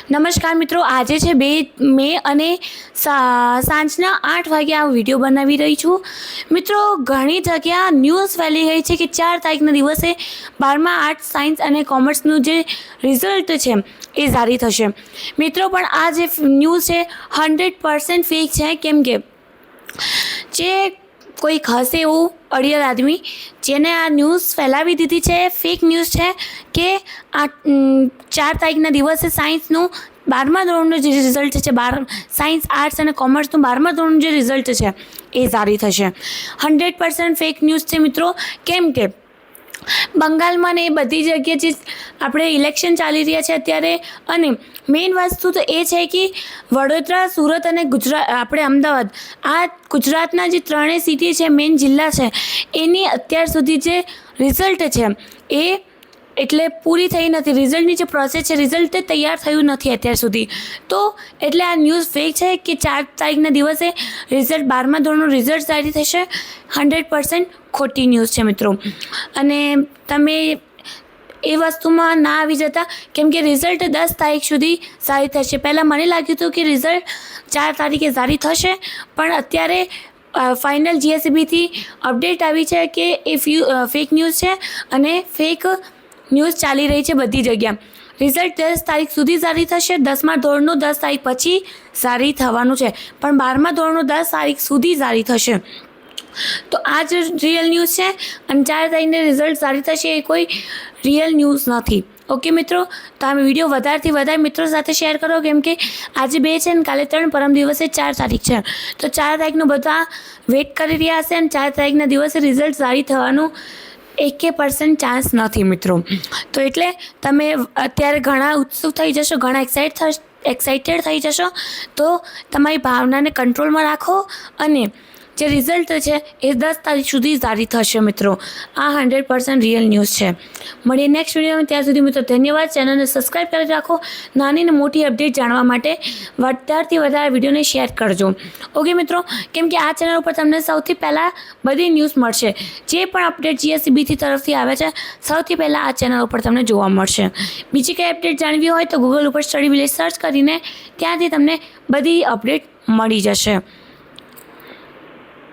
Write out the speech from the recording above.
નમસ્કાર મિત્રો, આજે છે 2 મે અને સાંજના 8 વાગે આ વિડીયો બનાવી રહી છું. મિત્રો, ઘણી જગ્યા ન્યૂઝ ફેલી રહી છે કે 4 તારીખના દિવસે 12મા આર્ટ્સ સાયન્સ અને કોમર્સનું જે રિઝલ્ટ છે એ જારી થશે. મિત્રો, પણ આ જે ન્યૂઝ છે 100% ફેક છે. કેમ કે જે કોઈક હશે એવું અડિયલ આદમી જેને આ ન્યૂઝ ફેલાવી દીધી છે, ફેક ન્યૂઝ છે કે આ 4 તારીખના દિવસે સાયન્સનું 12મા ધોરણનું જે રિઝલ્ટ છે, સાયન્સ આર્ટ્સ અને કોમર્સનું 12મા ધોરણનું જે રિઝલ્ટ છે એ જારી થશે. 100% ફેક ન્યૂઝ છે મિત્રો. કેમ કે બંગાળમાં ને એ બધી જગ્યાએ જે આપણે ઇલેક્શન ચાલી રહ્યા છે અત્યારે, અને મેઇન વસ્તુ તો એ છે કે વડોદરા, સુરત અને આપણે અમદાવાદ, આ ગુજરાતના જે 3 સિટી છે, મેઇન જિલ્લા છે, એની અત્યાર સુધી જે રિઝલ્ટ છે એ એટલે પૂરી થઈ નથી. રિઝલ્ટની જે પ્રોસેસ છે, રિઝલ્ટ તૈયાર થયું નથી અત્યાર સુધી. તો એટલે આ ન્યૂઝ ફેક છે કે 4 તારીખના દિવસે રિઝલ્ટ 12મા ધોરણનું રિઝલ્ટ જારી થશે. 100% ખોટી ન્યૂઝ છે મિત્રો. અને તમે એ વસ્તુમાં ના આવી જતા, કેમ કે રિઝલ્ટ 10 તારીખ સુધી જારી થશે. પહેલાં મને લાગ્યું હતું કે રિઝલ્ટ 4 તારીખે જારી થશે, પણ અત્યારે ફાઇનલ જીએસઈબીથી અપડેટ આવી છે કે એ ફેક ન્યૂઝ છે અને ફેક ન્યૂઝ ચાલી રહી છે બધી જગ્યા. રિઝલ્ટ 10 તારીખ સુધી જારી થશે. 10મા ધોરણનું 10 તારીખ પછી જારી થવાનું છે, પણ 12મા ધોરણનું 10 તારીખ સુધી જારી થશે. તો આ જ રિયલ ન્યૂઝ છે, અને 4 તારીખને રિઝલ્ટ જારી થશે એ કોઈ રિયલ ન્યૂઝ નથી. ઓકે મિત્રો, તો આ વિડીયો વધારેથી વધારે મિત્રો સાથે શેર કરો. કેમ કે આજે 2 છે અને કાલે 3, પરમ દિવસે 4 તારીખ છે. તો 4 તારીખનું બધા વેઇટ કરી રહ્યા હશે, અને 4 તારીખના દિવસે રિઝલ્ટ જારી થવાનું 1% ચાન્સ નથી મિત્રો. તો એટલે તમે અત્યારે ઘણા ઉત્સુક થઈ જશો, ઘણા એક્સાઇટેડ થઈ જશો. તો તમારી ભાવનાને કંટ્રોલમાં રાખો, અને જે રિઝલ્ટ છે એ 10 તારીખ સુધી જારી થશે મિત્રો. આ 100% રિયલ ન્યૂઝ છે. મળીએ નેક્સ્ટ વિડીયોમાં. ત્યાં સુધી મિત્રો ધન્યવાદ. ચેનલને સબસ્ક્રાઈબ કરી રાખો. નાની ને મોટી અપડેટ જાણવા માટે વધારેથી વધારે વિડીયોને શેર કરજો. ઓકે મિત્રો, કેમ કે આ ચેનલ ઉપર તમને સૌથી પહેલાં બધી ન્યૂઝ મળશે. જે પણ અપડેટ જીએસઈબીથી તરફથી આવે છે, સૌથી પહેલાં આ ચેનલ ઉપર તમને જોવા મળશે. બીજી કંઈ અપડેટ જાણવી હોય તો ગૂગલ ઉપર સ્ટડી વિલેજ સર્ચ કરીને ત્યાંથી તમને બધી અપડેટ મળી જશે.